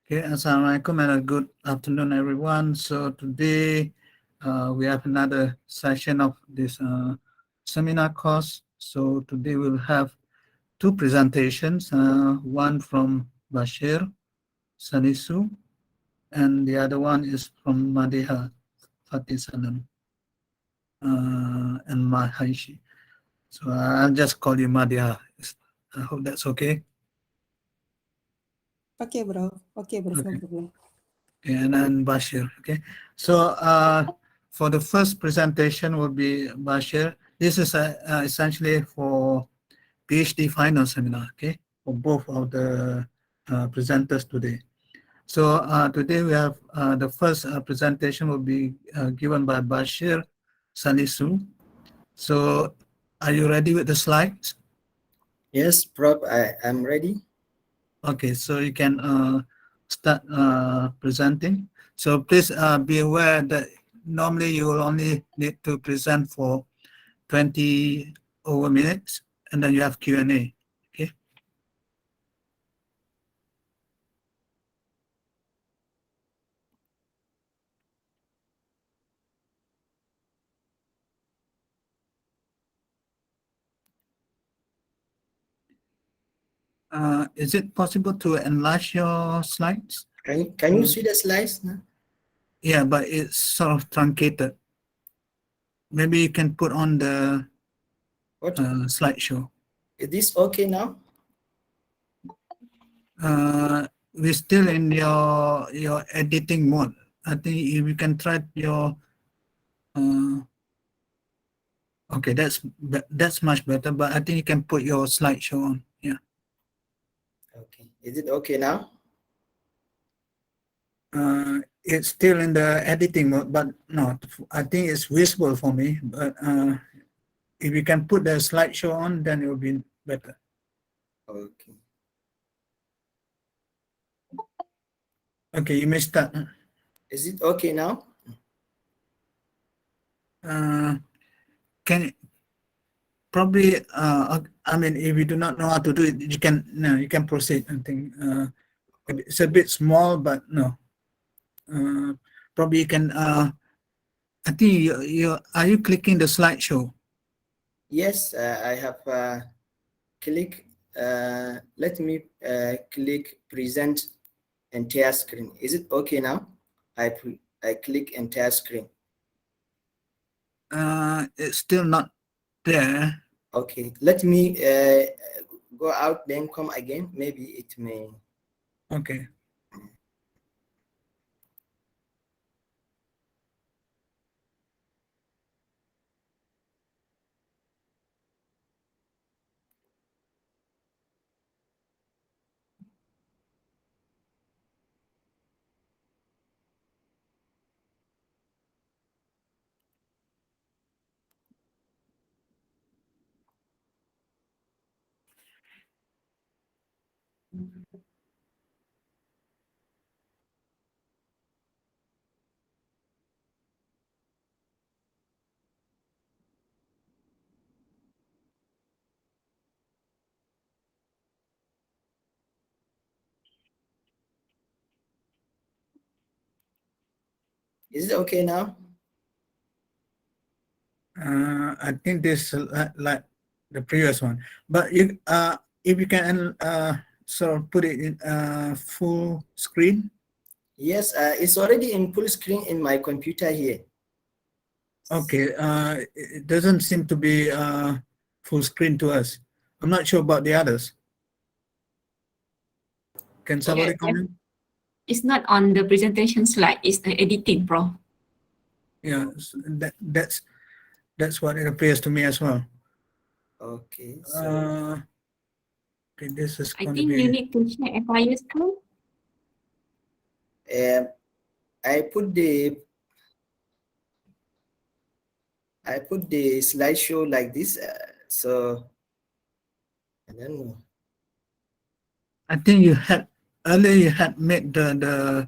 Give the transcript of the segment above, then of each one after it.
Okay, assalamualaikum and a good afternoon, everyone. So today we have another session of this seminar course. So today we'll have two presentations, one from Bashir, Salisu, and the other one is from Madiha, Fathi, Salem, and Elmahaishi. So I'll just call you Madiha. I hope that's okay. Okay, bro. Okay, bro. Okay. No problem. And then Bashir. Okay. So for the first presentation will be Bashir. This is essentially for PhD final seminar. Okay, for both of the presenters today. So today we have the first presentation will be given by Bashir Salisu. So are you ready with the slides? Yes, Prof, I am ready. Okay, so you can start presenting. So please be aware that normally you will only need to present for 20 over minutes, and then you have Q&A. Okay. Is it possible to enlarge your slides? Can you see the slides now? Yeah, but it's sort of truncated. Maybe you can put on the What? slideshow. Is this okay now? We're still in your editing mode. I think if you can try your okay, that's much better, but I think you can put your slideshow on. Yeah. Okay. Is it okay now? It's still in the editing mode, but no, I think it's visible for me. But if you can put the slideshow on, then it will be better. Okay. Okay, you may start. Is it okay now? Can probably I mean, if you do not know how to do it, you can proceed. I think it's a bit small, but no. Probably you can. I think you are you clicking the slideshow? Yes, I have click. Let me click present entire screen. Is it okay now? I click entire screen. It's still not there. Okay, let me go out, then come again. Maybe it may. Okay. Is it okay now? I think this like the previous one, but you if you can sort of put it in full screen. Yes, it's already in full screen in my computer here. Okay, it doesn't seem to be full screen to us. I'm not sure about the others. Can somebody comment? It's not on the presentation slide, it's the editing, bro. Yeah, that's what it appears to me as well. Okay, so okay, this is I going think to be. you need to check FIS screen. I put the slideshow like this, so I don't know. I think you had earlier you had made the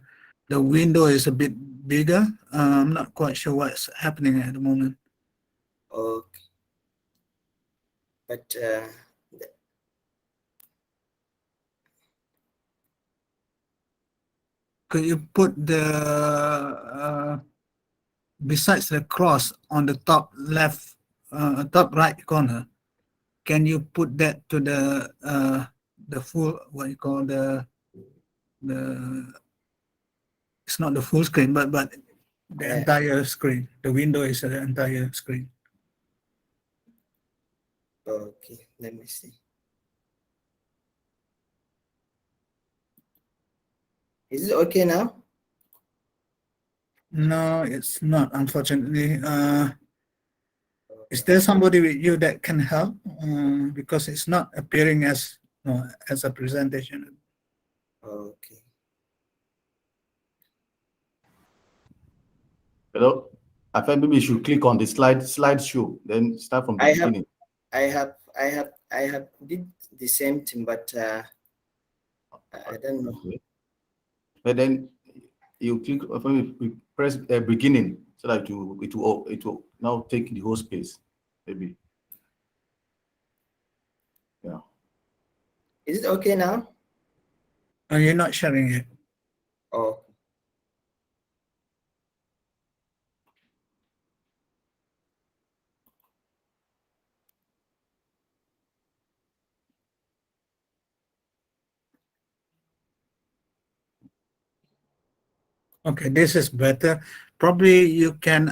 window is a bit bigger. I'm not quite sure what's happening at the moment. Okay, but could you put the besides the cross on the top left, top right corner? Can you put that to the full, what you call the it's not the full screen, but the entire screen. The window is the entire screen. Okay, let me see. Is it okay now? No, it's not, unfortunately. Is there somebody with you that can help? Because it's not appearing as a presentation. Okay. Hello? I think maybe you should click on the slideshow, then start from the beginning. I have did the same thing, but I don't know. Okay. But then you click, we press beginning so that it will now take the whole space, maybe. Yeah. Is it okay now? You're not sharing it. Oh. Okay, this is better. Probably you can,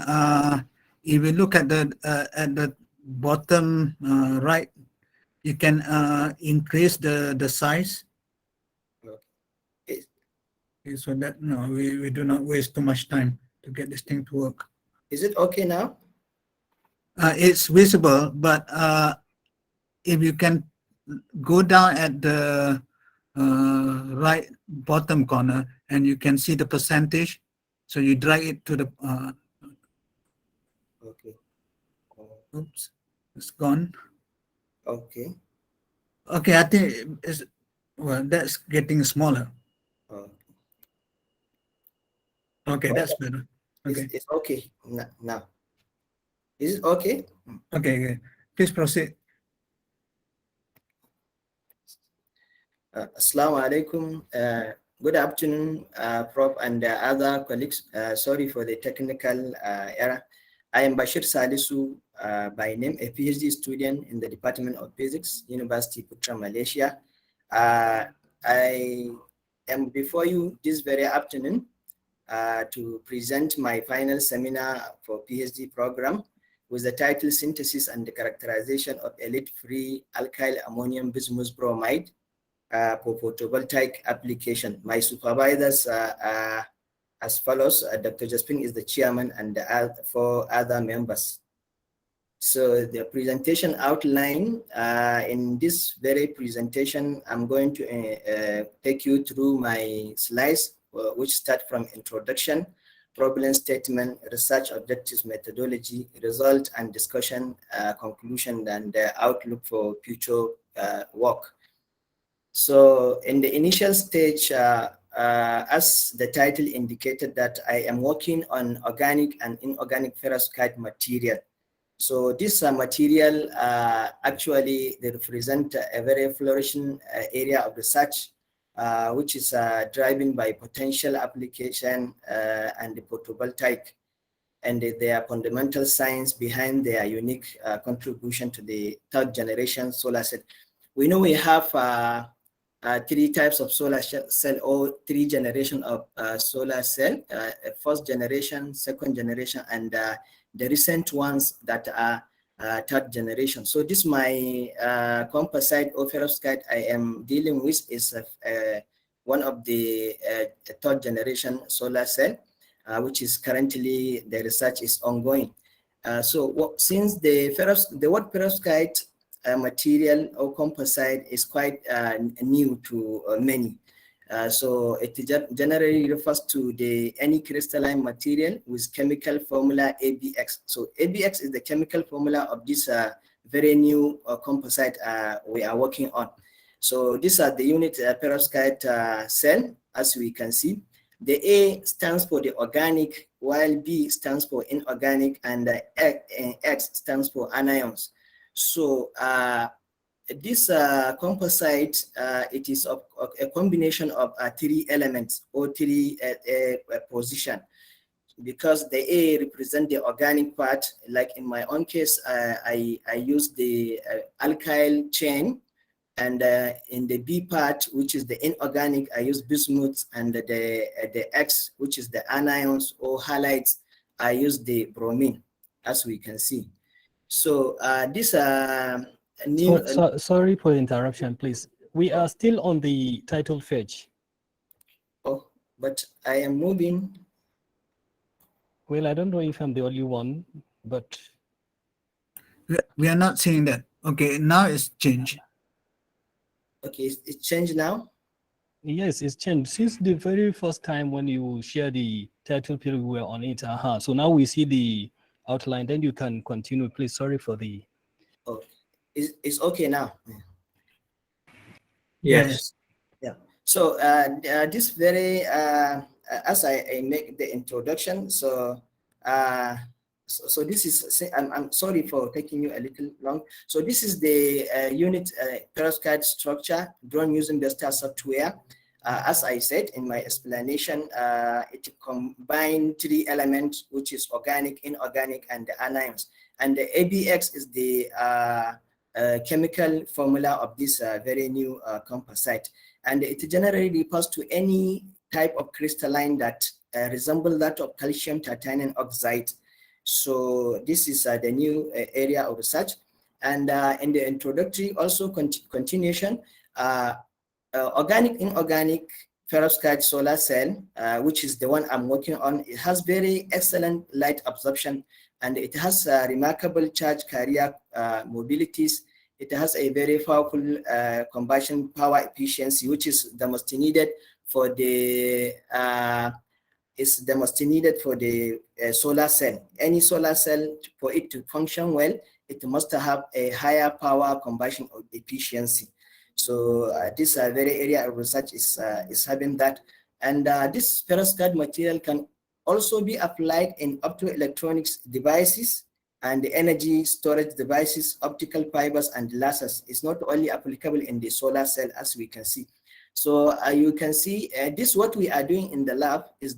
if you look at the bottom right, you can increase the size. Okay. So that we do not waste too much time to get this thing to work. Is it okay now? It's visible, but if you can go down at the right bottom corner and you can see the percentage, so you drag it to the Okay. oops, it's gone. Okay. Okay, I think it's, well, that's getting smaller. Okay, that's better. Okay. It's okay now. Is it okay? Okay, please proceed. Assalamu alaikum. Good afternoon, Prof. and other colleagues. Sorry for the technical error. I am Bashir Salisu, by name, a PhD student in the Department of Physics, University Putra, Malaysia. I am before you this very afternoon to present my final seminar for PhD program with the title Synthesis and the Characterization of Elite-Free Alkyl Ammonium Bismuth Bromide for Photovoltaic application. My supervisors as follows. Dr. Jaspin is the chairman and four other members. So the presentation outline, in this very presentation, I'm going to take you through my slides, which start from introduction, problem statement, research objectives, methodology, result and discussion, conclusion, and outlook for future work. So in the initial stage, as the title indicated, that I am working on organic and inorganic perovskite material. So this material actually they represent a very flourishing area of research, which is driven by potential application and the photovoltaic and their fundamental science behind their unique contribution to the third generation solar cell. We know we have three types of solar cell, or three generations of solar cell, first generation, second generation, and the recent ones that are third generation. So this my composite or perovskite I am dealing with is one of the third generation solar cell, which is currently the research is ongoing. Since the word perovskite material or composite is quite new to many. So it generally refers to any crystalline material with chemical formula ABX. So ABX is the chemical formula of this very new composite we are working on. So these are the unit perovskite cell, as we can see. The A stands for the organic, while B stands for inorganic, and X stands for anions. So this composite, it is of a combination of 3 elements or 3 position, because the A represent the organic part. Like in my own case, I use the alkyl chain, and in the B part, which is the inorganic, I use bismuth, and the X, which is the anions or halides, I use the bromine, as we can see. So this new. Sorry for the interruption, please. We are still on the title page. Oh, but I am moving. Well, I don't know if I'm the only one, but We are not seeing that. Okay, now it's changed. Okay, it's changed now. yes, it's changed since the very first time when you share the title page. We were on it. So now we see the outline. Then you can continue, please. Sorry for the. Oh, it's okay now. Yes. Yeah. So this very as I make the introduction. So so this is, I'm sorry for taking you a little long. So this is the unit perovskite structure drawn using the STAR software. As I said in my explanation, it combines 3 elements, which is organic, inorganic, and the anions. And the ABX is the chemical formula of this very new composite. And it generally refers to any type of crystalline that resemble that of calcium titanium oxide. So this is the new area of research. And in the introductory, also continuation, organic, inorganic perovskite solar cell, which is the one I'm working on, it has very excellent light absorption, and it has remarkable charge carrier mobilities. It has a very powerful combustion power efficiency, which is the most needed for the solar cell. Any solar cell, for it to function well, it must have a higher power combustion efficiency. So this very area of research is having that. And this perovskite material can also be applied in optoelectronics devices and the energy storage devices, optical fibers, and lasers. It's not only applicable in the solar cell, as we can see. So you can see this, what we are doing in the lab is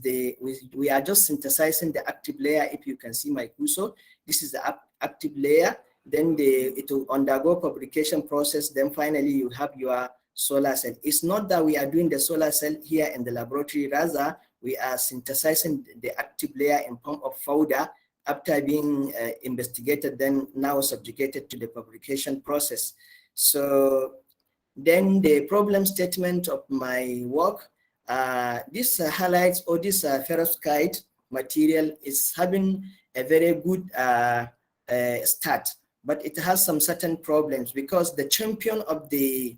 we are just synthesizing the active layer. If you can see my cursor, this is the active layer. Then it will undergo fabrication process. Then finally you have your solar cell. It's not that we are doing the solar cell here in the laboratory. Rather, we are synthesizing the active layer in form of powder after being investigated, then now subjugated to the fabrication process. So then the problem statement of my work, this highlights, or this perovskite material is having a very good start, but it has some certain problems, because the champion of the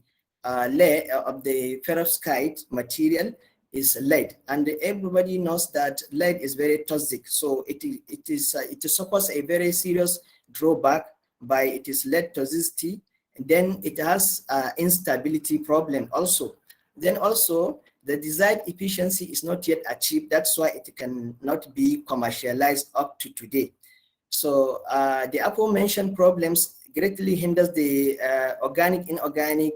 layer of the perovskite material is lead, and everybody knows that lead is very toxic. So it suffers a very serious drawback by its lead toxicity. And then it has instability problem also. Then also the desired efficiency is not yet achieved. That's why it cannot be commercialized up to today. So the aforementioned problems greatly hinders the organic, inorganic,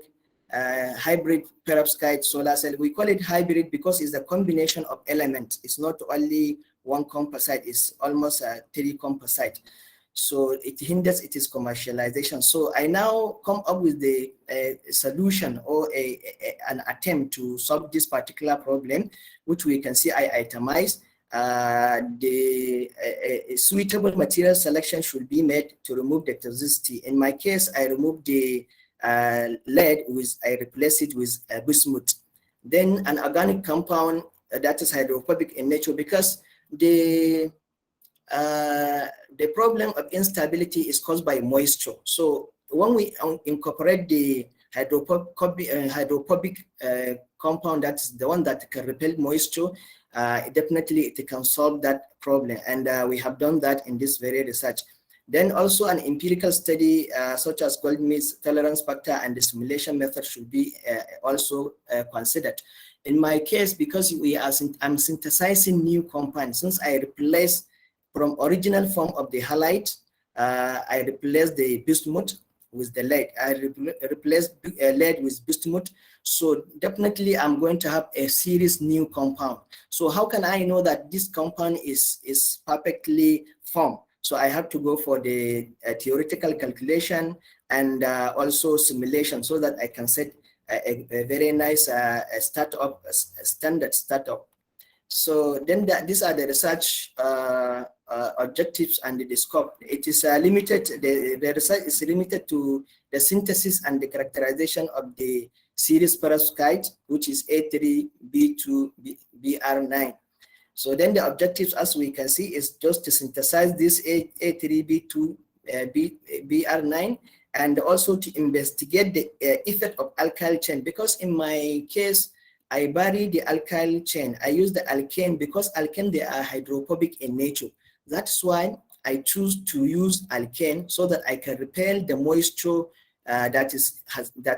hybrid perovskite solar cell. We call it hybrid because it's a combination of elements. It's not only one composite, it's almost 3 composite. So it hinders its commercialization. So I now come up with the solution, or an attempt to solve this particular problem, which we can see I itemize. A suitable material selection should be made to remove the toxicity. In my case, I removed the lead, I replace it with bismuth. Then an organic compound that is hydrophobic in nature, because the problem of instability is caused by moisture. So when we incorporate the hydrophobic compound, that's the one that can repel moisture, definitely it can solve that problem. And we have done that in this very research. Then also an empirical study such as Goldmills tolerance factor and the simulation method should be also considered. In my case, because I'm synthesizing new compounds, since I replace from original form of the halide, I replace the bismuth with the lead. I replaced lead with bismuth. So definitely I'm going to have a series new compound. So how can I know that this compound is perfectly formed? So I have to go for the theoretical calculation and also simulation so that I can set a very nice standard startup. So then these are the research objectives and the scope. It is limited, the research is limited to the synthesis and the characterization of the series perovskite, which is A3B2BR9. So then the objectives, as we can see, is just to synthesize this A3B2BR9 and also to investigate the effect of alkyl chain, because in my case, I vary the alkyl chain. I use the alkane because alkane, they are hydrophobic in nature. That's why I choose to use alkane so that I can repel the moisture that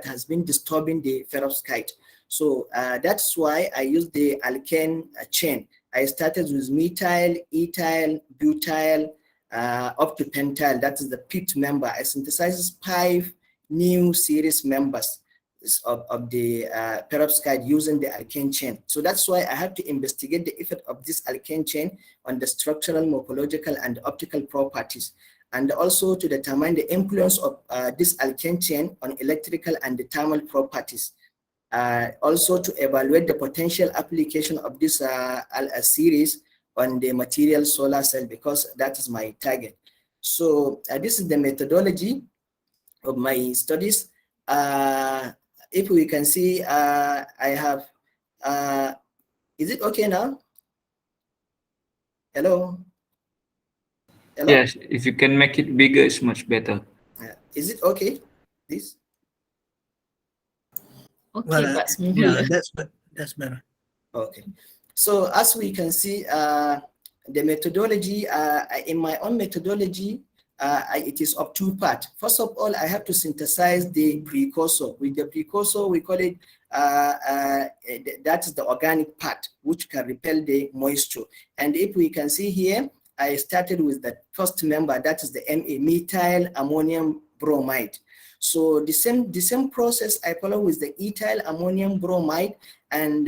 has been disturbing the perovskite. So that's why I use the alkane chain. I started with methyl, ethyl, butyl, up to pentyl. That is the 5th member. I synthesized 5 new series members of the perovskite using the alkane chain. So that's why I have to investigate the effect of this alkane chain on the structural, morphological, and optical properties, and also to determine the influence of this alkane chain on electrical and the thermal properties. Also to evaluate the potential application of this series on the material solar cell, because that is my target. So this is the methodology of my studies. If we can see, I have, is it okay now? Hello? Hello? Yes, if you can make it bigger, it's much better. Is it okay, this? Okay, Well, but smoothly. yeah, that's better. Okay. So as we can see, the methodology, in my own methodology, it is of 2 parts. First of all, I have to synthesize the precursor. With the precursor, we call it, that is the organic part, which can repel the moisture. And if we can see here, I started with the first member, that is the methyl ammonium bromide. So the same process I follow with the ethyl ammonium bromide and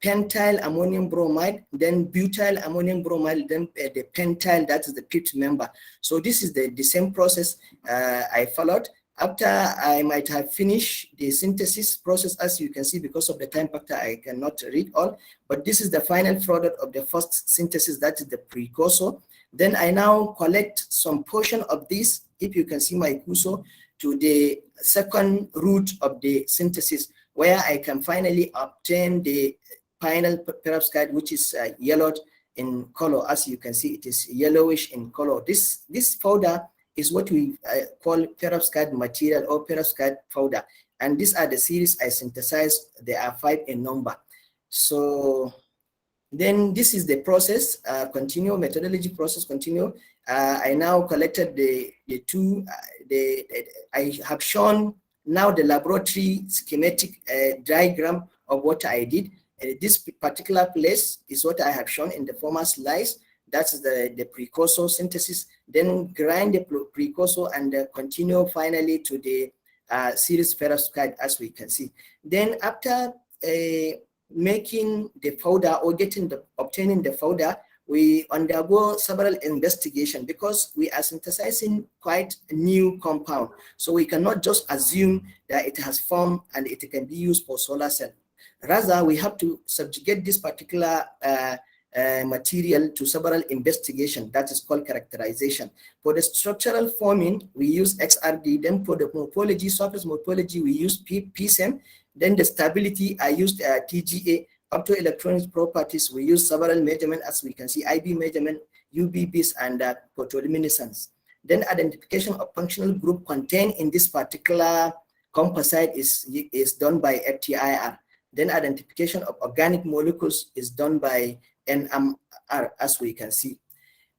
pentyl ammonium bromide, then butyl ammonium bromide, then the pentyl, that is the 5th member. So this is the same process I followed. After I might have finished the synthesis process, as you can see, because of the time factor, I cannot read all, but this is the final product of the first synthesis, that is the precursor. Then I now collect some portion of this, if you can see my cursor, to the second route of the synthesis, where I can finally obtain the final perovskite, which is yellowed in color. As you can see, it is yellowish in color. This powder is what we call perovskite material or perovskite powder. And these are the series I synthesized. There are 5 in number. So then this is the process, continue, methodology process, continue. I now collected the two, I have shown now the laboratory schematic diagram of what I did. This particular place is what I have shown in the former slides. That's the precursor synthesis. Then grind the precursor and continue finally to the series perovskite, as we can see. Then after making the powder or obtaining the powder, we undergo several investigations because we are synthesizing quite a new compound. So we cannot just assume that it has formed and it can be used for solar cell. Rather, we have to subjugate this particular material to several investigations. That is called characterization. For the structural forming, we use XRD. Then for the morphology, surface morphology, we use PSEM. Then the stability, I used TGA. Up to electronic properties, we use several measurements, as we can see, IB measurement, UVBs, and photoluminescence. Then identification of functional group contained in this particular composite is done by FTIR. Then identification of organic molecules is done by NMR, as we can see.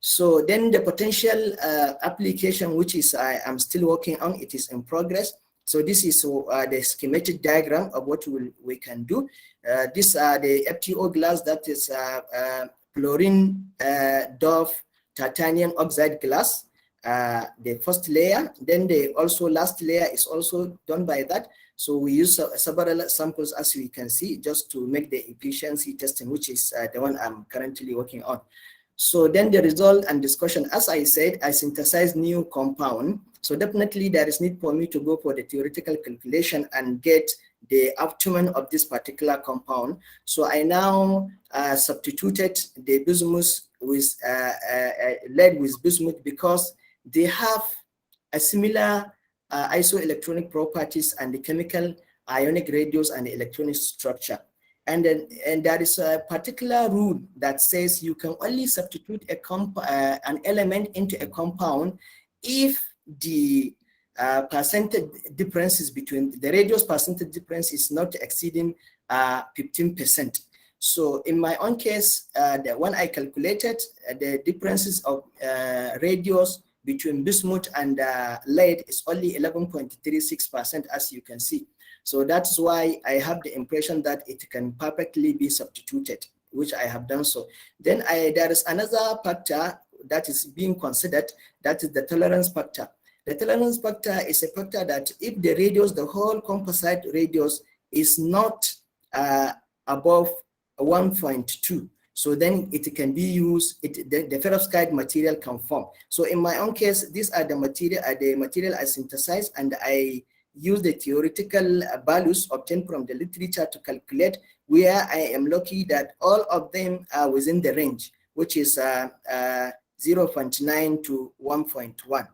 So then the potential application, which is I am still working on, it is in progress. So this is the schematic diagram of what we can do. These are the FTO glass, that is fluorine dwarf titanium oxide glass. the first layer, then the also last layer is also done by that. So we use several samples, as we can see, just to make the efficiency testing, which is the one I'm currently working on. So then the result and discussion, as I said, I synthesize new compound. So definitely there is need for me to go for the theoretical calculation and get the optimum of this particular compound. So I now substituted the bismuth with lead with bismuth because they have a similar isoelectronic properties and the chemical ionic radius and the electronic structure. And there is a particular rule that says you can only substitute an element into a compound if the percentage differences between the radius percentage difference is not exceeding 15%. So in my own case, when I calculated the differences of radius between bismuth and lead is only 11.36%, as you can see. So that's why I have the impression that it can perfectly be substituted, which I have done so. Then there is another factor that is being considered, that is the tolerance factor. The tolerance factor is a factor that if the radius, the whole composite radius is not above 1.2, so then it can be used, the perovskite material can form. So in my own case, these are the material I synthesized, and I use the theoretical values obtained from the literature to calculate where I am lucky that all of them are within the range, which is 0.9 to 1.1.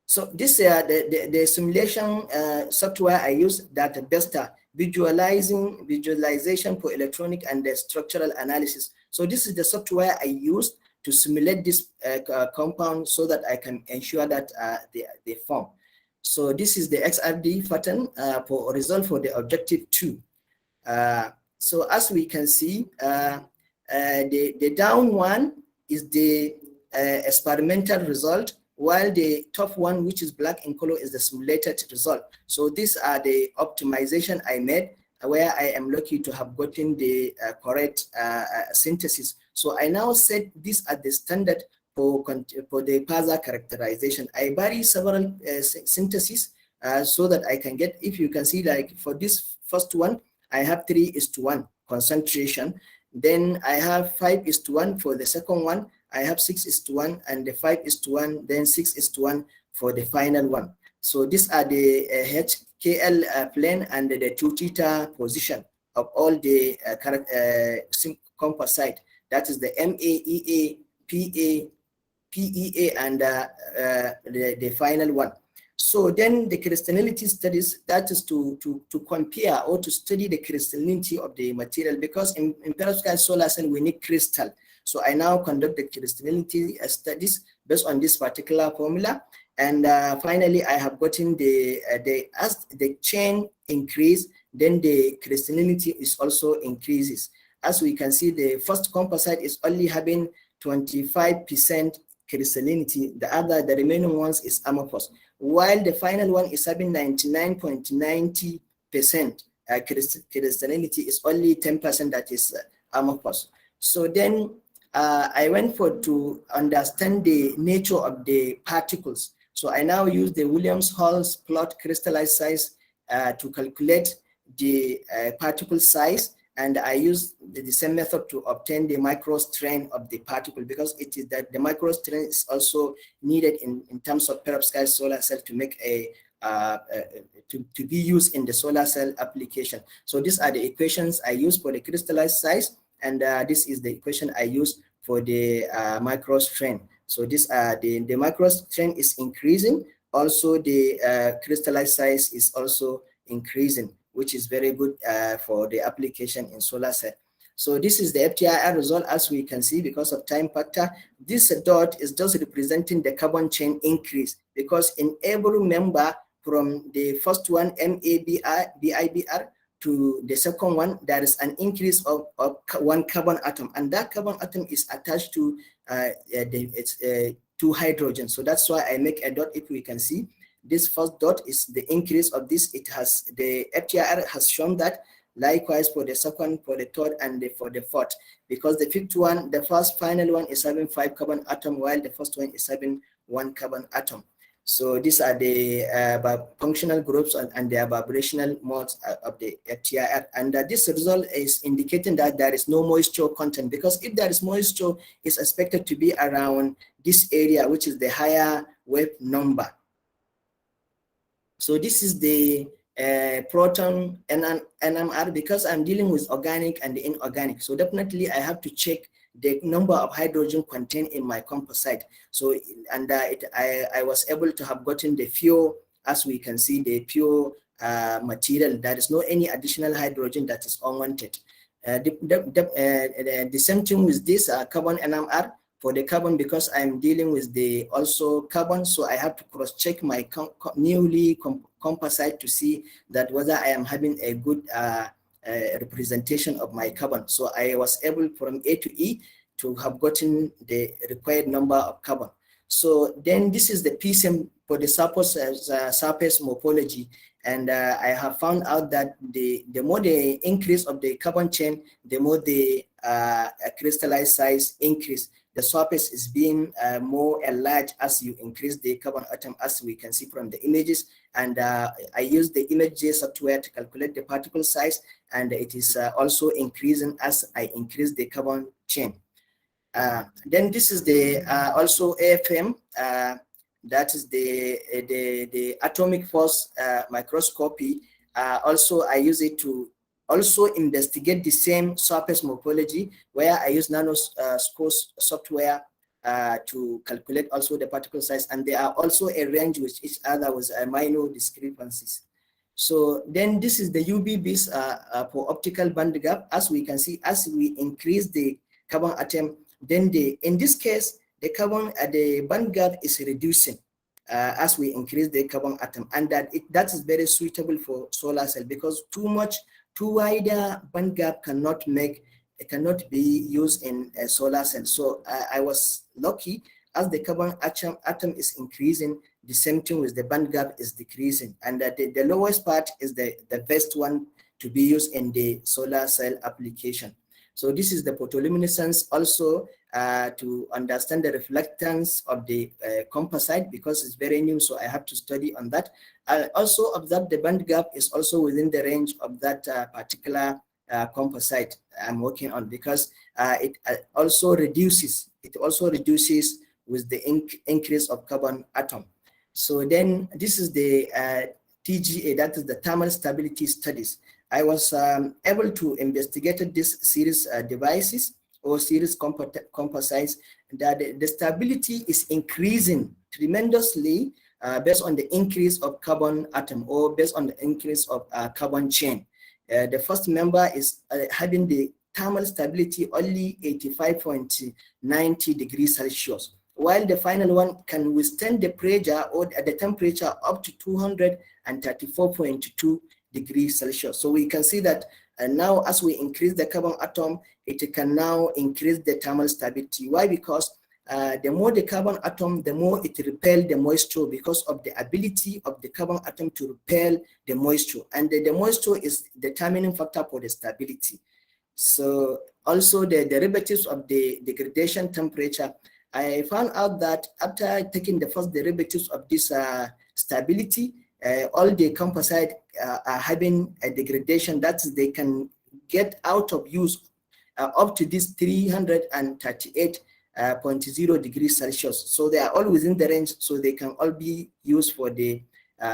So this the simulation software I use, that Besta, visualization for electronic and the structural analysis. So this is the software I use to simulate this compound so that I can ensure that they form. So this is the XRD pattern for result for the objective 2. So as we can see, the down one is the experimental result, while the top one, which is black in color, is the simulated result. So these are the optimization I made, where I am lucky to have gotten the correct synthesis. So I now set this at the standard for the Pasa characterization. I vary several syntheses so that I can get, if you can see, like for this first one, I have 3:1 concentration. Then I have 5:1 for the second one. I have 6:1 and the 5:1, then 6:1 for the final one. So these are the HKL plane and the 2 theta position of all the composite. That is the MAEA, PA, PEA, and the final one. So then the crystallinity studies, that is to compare or to study the crystallinity of the material, because in perovskite solar cell we need crystal. So I now conduct the crystallinity studies based on this particular formula. And finally, I have gotten as the chain increase, then the crystallinity is also increases. As we can see, the first composite is only having 25% crystallinity. The remaining ones is amorphous, while the final one is having 99.90% crystallinity, is only 10% that is amorphous. So then I went to understand the nature of the particles. So I now use the Williams-Hall's plot crystallized size to calculate the particle size, and I use the same method to obtain the microstrain of the particle, because it is that the microstrain is also needed in terms of perovskite solar cell to make to be used in the solar cell application. So these are the equations I use for the crystallized size, and this is the equation I use for the microstrain. So this the microstrain is increasing. Also, the crystallized size is also increasing, which is very good for the application in solar cell. So this is the FTIR result, as we can see, because of time factor. This dot is just representing the carbon chain increase, because in every member from the first one, MABIBR, to the second one, there is an increase of one carbon atom, and that carbon atom is attached to two hydrogen. So that's why I make a dot. If we can see, this first dot is the increase of this. It has, the FTIR has shown that Likewise for the second, for the third, and for the fourth, because the fifth one, the first final one is having 5 carbon atom, while the first one is having 1 carbon atom. So these are the functional groups and their vibrational modes of the FTIR. And this result is indicating that there is no moisture content, because if there is moisture, it's expected to be around this area, which is the higher wave number. So this is the proton NMR, because I'm dealing with organic and inorganic. So definitely I have to check the number of hydrogen contained in my composite. So, and I was able to have gotten the pure, as we can see, the pure material. There is no any additional hydrogen that is unwanted. The same thing with this carbon NMR. For the carbon, because I'm dealing with the also carbon, so I have to cross-check my newly composite to see that whether I am having a good representation of my carbon. So I was able from A to E to have gotten the required number of carbon. So then this is the PCM for the surface morphology. And I have found out that the more the increase of the carbon chain, the more the crystallized size increase. The surface is being more enlarged as you increase the carbon atom, as we can see from the images. And I use the ImageJ software to calculate the particle size, and it is also increasing as I increase the carbon chain. Then this is the also AFM, that is the atomic force microscopy. Also, I use it to also investigate the same surface morphology, where I use nanoscope software to calculate also the particle size, and there are also a range with each other with minor discrepancies. So then this is the UV-Vis for optical band gap. As we can see, as we increase the carbon atom, then in this case, the carbon the band gap is reducing as we increase the carbon atom, and that is very suitable for solar cell, because too wider band gap cannot be used in a solar cell. So I was lucky, as the carbon atom is increasing, the same thing with the band gap is decreasing, and the lowest part is the best one to be used in the solar cell application. So this is the photoluminescence also to understand the reflectance of the composite, because it's very new, so I have to study on that. I also observe the band gap is also within the range of that particular composite I'm working on, because it also reduces with the increase of carbon atom. So then this is the TGA, that is the thermal stability studies. I was able to investigate this series devices or series composites, that the stability is increasing tremendously based on the increase of carbon atom, or based on the increase of carbon chain. The first member is having the thermal stability only 85.90 degrees Celsius, while the final one can withstand the pressure or the temperature up to 234.2 degrees Celsius. So we can see that now as we increase the carbon atom, it can now increase the thermal stability. Why? Because the more the carbon atom, the more it repels the moisture, because of the ability of the carbon atom to repel the moisture. And the moisture is the determining factor for the stability. So also the derivatives of the degradation temperature, I found out that after taking the first derivatives of this stability, all the composite are having a degradation that they can get out of use up to this 338.0 degrees Celsius. So they are all within the range, so they can all be used for the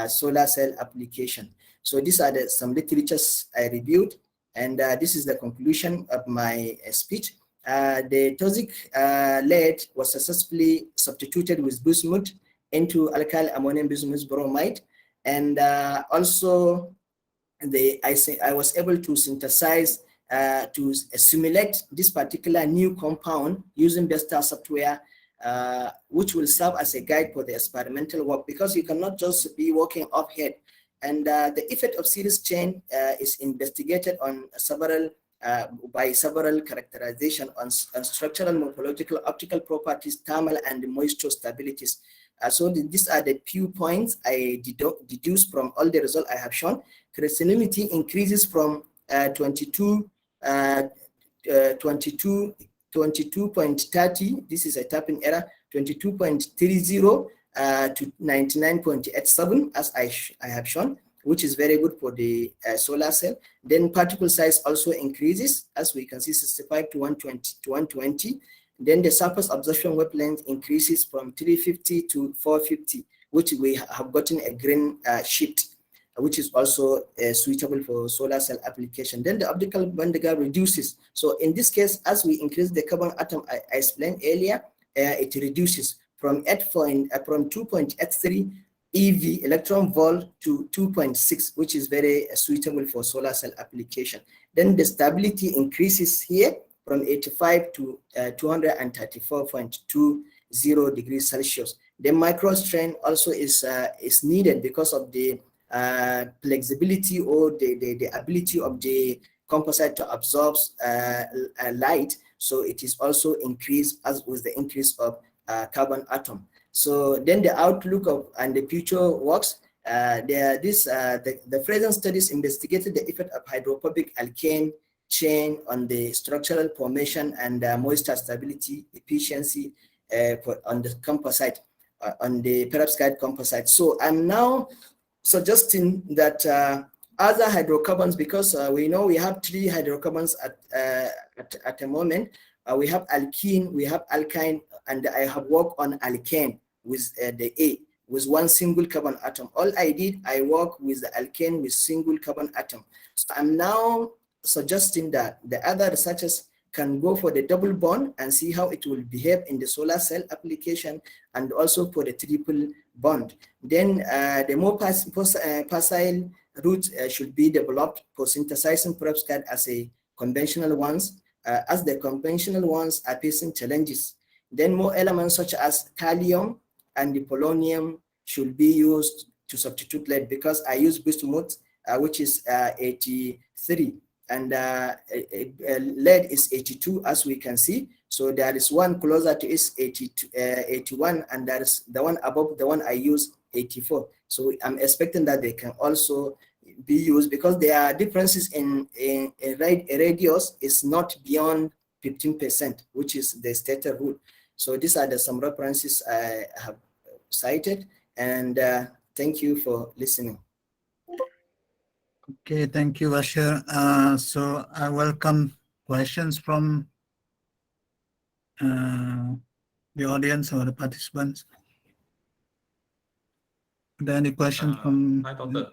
solar cell application. So these are some literatures I reviewed, and this is the conclusion of my speech. The toxic lead was successfully substituted with bismuth into alkyl ammonium bismuth bromide, and also I was able to synthesize to simulate this particular new compound using Vesta software, which will serve as a guide for the experimental work, because you cannot just be working offhead. And the effect of series chain is investigated on by several characterization on structural, morphological, optical properties, thermal, and moisture stabilities. So these are the few points I deduced from all the results I have shown. Crystallinity increases from 22.30. This is a tapping error. 22.30 to 99.87, as I have shown, which is very good for the solar cell. Then particle size also increases, as we can see, 65 to 120. Then the surface absorption wavelength increases from 350 to 450, which we have gotten a green shift, which is also suitable for solar cell application. Then the optical band gap reduces. So in this case, as we increase the carbon atom I explained earlier, it reduces from 2.83 EV electron volt to 2.6, which is very suitable for solar cell application. Then the stability increases here from 85 to 234.20 degrees Celsius. The microstrain also is needed because of the flexibility or the ability of the composite to absorb light. So it is also increased as with the increase of carbon atom. So then the outlook of and the future works. The present studies investigated the effect of hydrophobic alkane chain on the structural formation and moisture stability efficiency on the composite, on the perovskite composite. So I'm now suggesting that other hydrocarbons, because we know we have 3 hydrocarbons at the moment. We have alkene, we have alkyne, and I have worked on alkane with the A, with 1 single carbon atom. All I did, I work with the alkane with single carbon atom. So I'm now suggesting that the other researchers can go for the double bond and see how it will behave in the solar cell application, and also for the triple bond. Then the more facile route should be developed for synthesizing perovskite as a conventional ones, as the conventional ones are facing challenges. Then more elements such as thallium and the polonium should be used to substitute lead, because I use bismuth, which is 83, and lead is 82, as we can see. So there is one closer to is 81, and there is the one above the one I use 84. So I'm expecting that they can also be used, because there are differences in radius is not beyond 15%, which is the stated rule. So these are some references I have cited, and thank you for listening. Okay, thank you, Bashir. So I welcome questions from the audience or the participants. Are there any questions from? Hi, Doctor.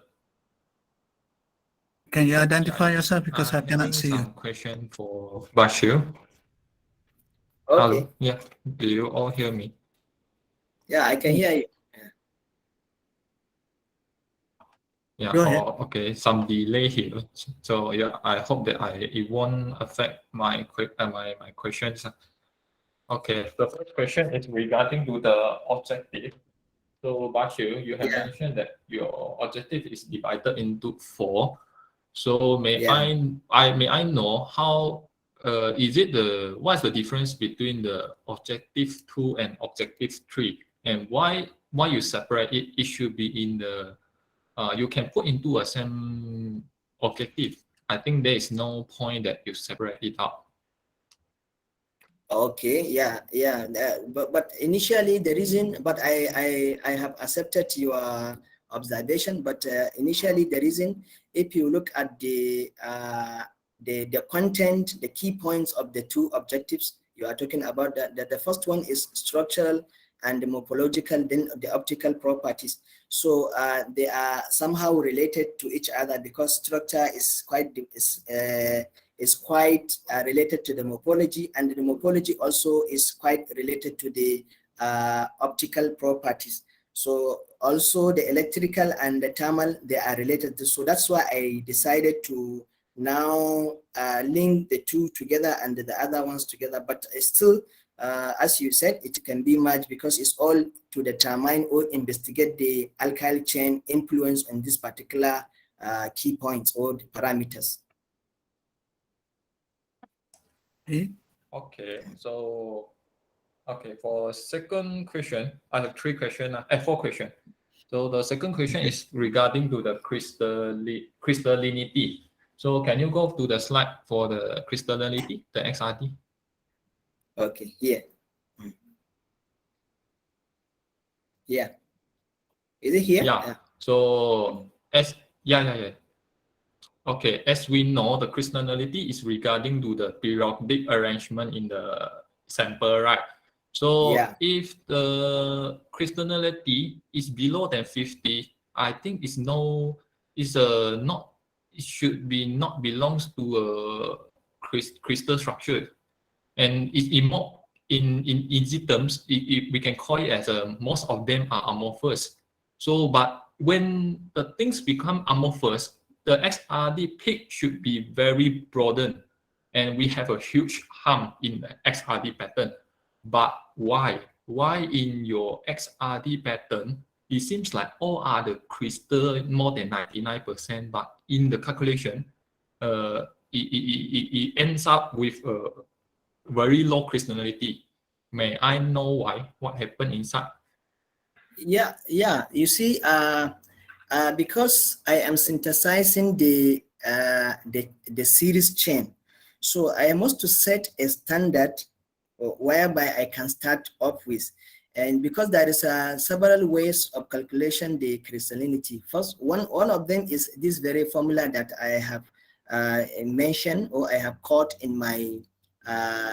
Can you identify yourself, because I cannot see you? Some question for Bashir. Okay. Hello. Yeah. Do you all hear me? Yeah, I can hear you. Yeah. Go ahead. Okay. Some delay here. So yeah, I hope that it won't affect my questions. Okay. The first question is regarding to the objective. So Bashir, you have mentioned that your objective is divided into 4. So may I know how is it what's the difference between the objective 2 and objective 3, and why you separate it? It should be in the you can put into a same objective. I think there is no point that you separate it out. Okay, but initially the reason, but I have accepted your observation, but initially the reason, if you look at the content, the key points of the 2 objectives you are talking about, that the first one is structural and the morphological, then the optical properties. So they are somehow related to each other, because structure is quite related to the morphology, and the morphology also is quite related to the optical properties. So also the electrical and the thermal, they are related to. So that's why I decided to now link the 2 together and the other ones together. But still, as you said, it can be merged, because it's all to determine or investigate the alkyl chain influence on this particular key points or the parameters. Okay, so for second question, I have 4 questions. So the second question is regarding to the crystallinity. So can you go to the slide for the crystallinity, the XRD? Okay, here. Yeah. Is it here? Yeah. So yeah. Okay, as we know, the crystallinity is regarding to the periodic arrangement in the sample, right? So Yeah. if the crystallinity is below than 50, I think it's not, it should be not belongs to a crystal structure, and it's in easy terms, we can call it as most of them are amorphous. So, but when the things become amorphous, the XRD peak should be very broadened, and we have a huge hump in the XRD pattern. But why? Why in your XRD pattern, it seems like all other crystal more than 99%, but in the calculation, it ends up with a very low crystallinity. May I know why? What happened inside? Yeah. You see, because I am synthesizing the series chain, so I must to set a standard whereby I can start off with. And because there is several ways of calculation the crystallinity. First, one of them is this very formula that I have mentioned, or I have caught in my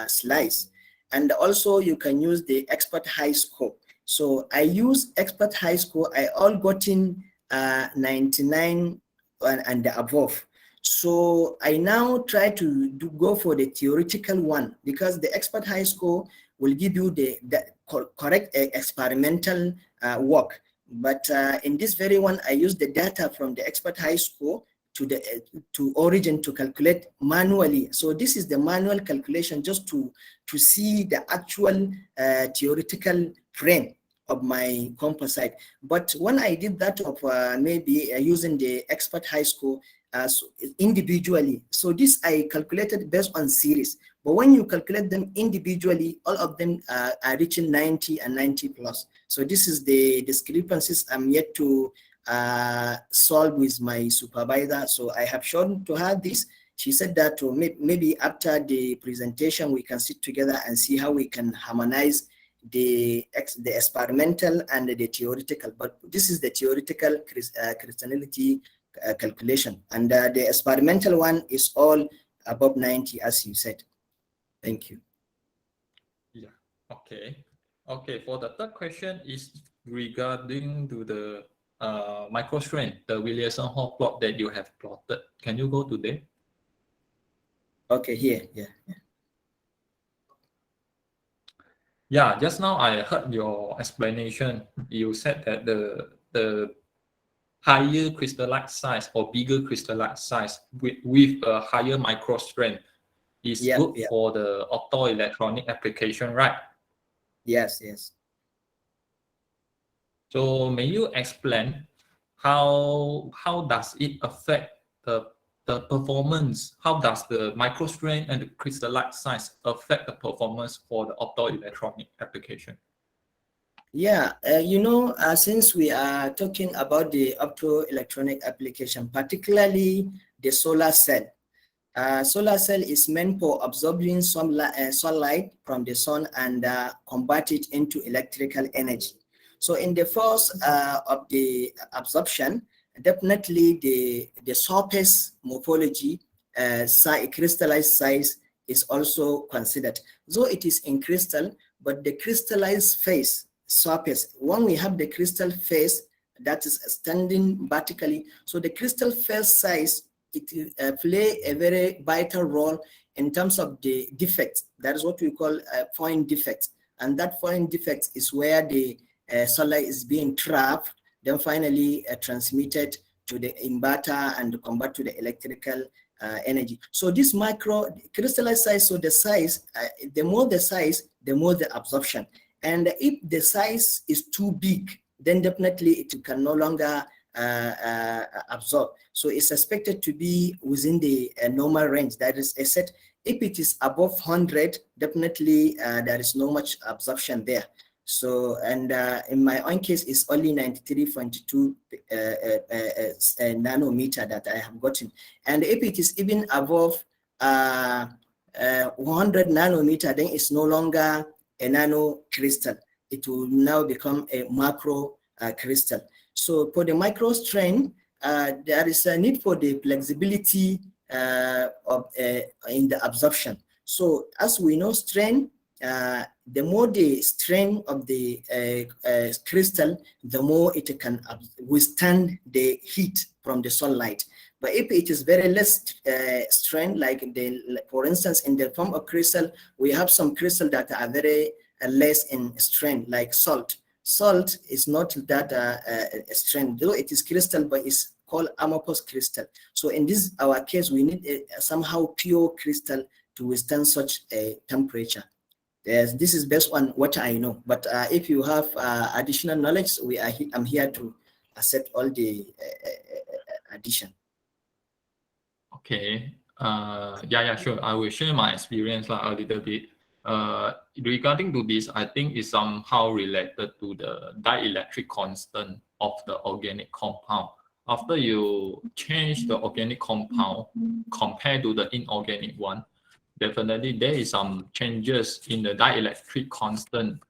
slides. And also you can use the expert high score. So I use expert high score. I all got in 99 and above. So I now try to go for the theoretical one, because the expert high score will give you the correct experimental work. But in this very one, I use the data from the expert high score to origin to calculate manually. So this is the manual calculation, just to see the actual theoretical frame of my composite. But when I did that of maybe using the expert high score individually, so this I calculated based on series. But when you calculate them individually, all of them are reaching 90 and 90 plus. So this is the discrepancies I'm yet to solve with my supervisor. So I have shown to her this. She said that maybe after the presentation, we can sit together and see how we can harmonize the experimental and the theoretical. But this is the theoretical crystallinity calculation, and the experimental one is all above 90, as you said. Thank you. Yeah. Okay. For the third question is regarding to the microstrain, the Williamson-Hall plot that you have plotted. Can you go to there? Okay, here. Yeah, just now I heard your explanation. You said that the higher crystallite size or bigger crystallite size with a higher microstrain is good for the optoelectronic application, right? Yes. So may you explain how does it affect the performance? How does the microstrain and the crystallite size affect the performance for the optoelectronic application? Yeah, since we are talking about the optoelectronic application, particularly the solar cell. Solar cell is meant for absorbing sunlight from the sun and convert it into electrical energy. So in the force of the absorption, definitely the surface morphology, crystallized size is also considered. Though it is in crystal, but the crystallized face surface, when we have the crystal face that is standing vertically, so the crystal face size, it play a very vital role in terms of the defects. That is what we call point defects, and that point defect is where the sunlight is being trapped, then finally transmitted to the inverter and convert to the electrical energy. So this micro crystallized size, so the size, the more the size, the more the absorption. And if the size is too big, then definitely it can no longer absorb. So it's expected to be within the normal range. That is a set. If it is above 100, definitely there is no much absorption there. So, and in my own case, it's only 93.2 nanometer that I have gotten. And if it is even above 100 nanometer, then it's no longer a nano crystal. It will now become a macro crystal. So for the micro strain, there is a need for the flexibility in the absorption. So as we know, strain, the more the strain of the crystal, the more it can withstand the heat from the sunlight. But if it is very less strain, like for instance, in the form of crystal, we have some crystal that are very less in strain, like salt. Salt is not that strain, though it is crystal, but it's called amorphous crystal. So in this our case, we need somehow pure crystal to withstand such a temperature. Yes, this is based on what I know. But if you have additional knowledge, I'm here to accept all the addition. Okay. Yeah, sure. I will share my experience a little bit. Regarding to this, I think it's somehow related to the dielectric constant of the organic compound. After you change the organic compound compared to the inorganic one, definitely there is some changes in the dielectric constant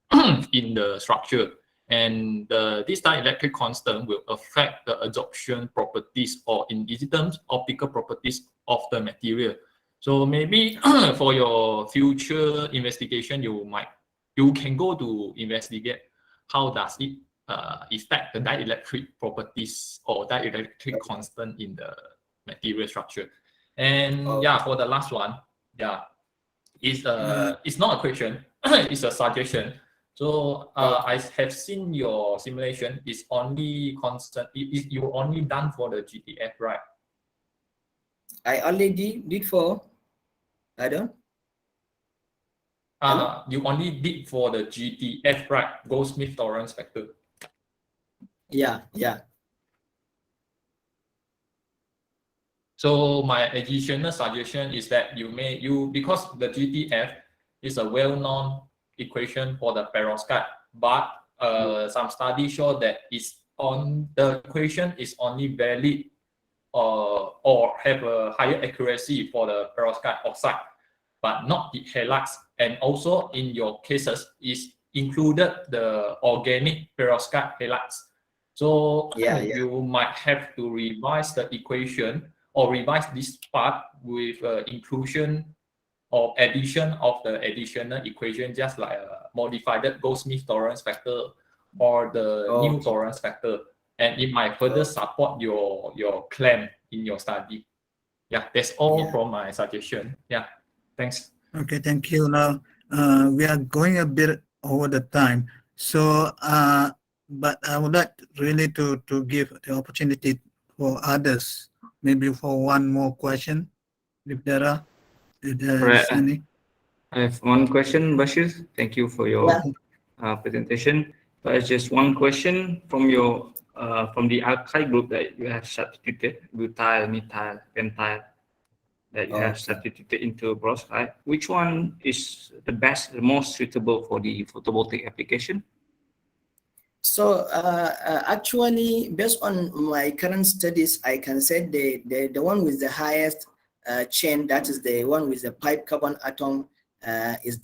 in the structure. And this dielectric constant will affect the absorption properties, or in easy terms, optical properties of the material. So maybe for your future investigation, you can go to investigate how does it affect the dielectric properties or dielectric constant in the material structure. And yeah, for the last one, yeah, it's not a question, it's a suggestion. So I have seen your simulation is only constant. You only done for the GTF, right? I already did for. I don't. You only did for the GTF, right? Goldsmith tolerance factor. Yeah. So my additional suggestion is that because the GTF is a well-known equation for the perovskite, but some studies show that the equation is only valid or have a higher accuracy for the perovskite oxide, but not the halide. And also in your cases is included the organic perovskite halide. So you might have to revise the equation or revise this part with inclusion or addition of the additional equation, just like a modified Goldsmith tolerance factor or the new tolerance factor, and it might further support your claim in your study. Yeah, that's all from my suggestion. Yeah, thanks. Okay, thank you. Now we are going a bit over the time, so but I would like really to give the opportunity for others, maybe for one more question, if there is any. I have one question, Bashir. Thank you for your presentation. But just one question from your from the alkyl group that you have substituted butyl, methyl, pentyl, that you have substituted into perovskite. Which one is the best, the most suitable for the photovoltaic application? So actually, based on my current studies, I can say the one with the highest chain, that is the one with the pipe carbon atom, is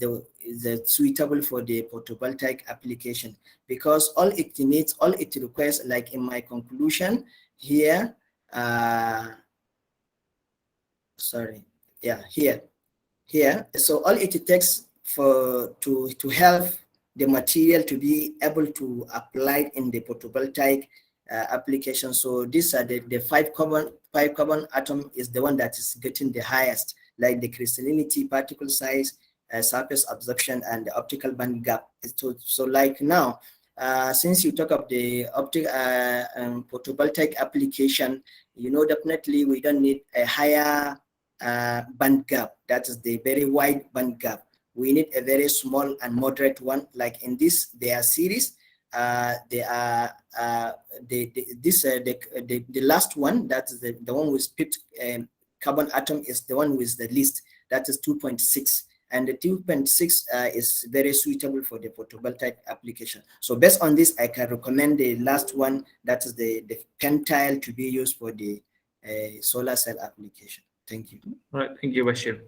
suitable for the photovoltaic application, because all it needs, all it requires, like in my conclusion here, here. So all it takes to help the material to be able to apply in the photovoltaic application. So these are the five carbon atom is the one that is getting the highest, like the crystallinity, particle size, surface absorption, and the optical band gap. So like now, since you talk of the photovoltaic application, you know, definitely we don't need a higher band gap. That is the very wide band gap. We need a very small and moderate one. Like in this, their series, the last one, that is the one with split carbon atom, is the one with the least. That is 2.6. and the 2.6 is very suitable for the photovoltaic application. So based on this, I can recommend the last one, that is the pentyl, to be used for the solar cell application. Thank you. All right, thank you, Bashir.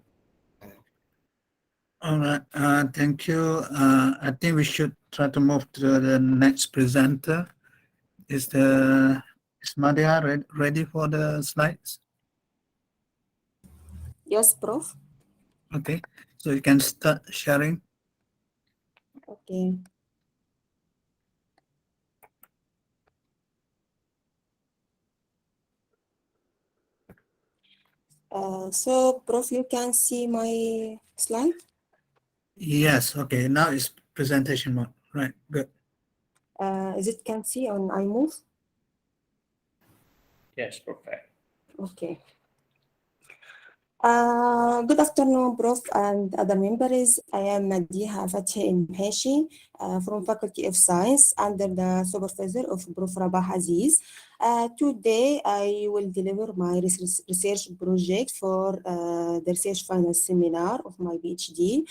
All right, thank you. I think we should try to move to the next presenter. Is Madiha ready for the slides? Yes, Prof. Okay, so you can start sharing. Okay. So, Prof, you can see my slide? Yes, okay, now it's presentation mode. Right, good. Is it can see on I move? Yes, perfect. Okay. Good afternoon, Prof, and other members. I am Madiha Fathi Elmahaishi from Faculty of Science under the supervisor of Prof Rabah Aziz. Today, I will deliver my research project for the research final seminar of my PhD.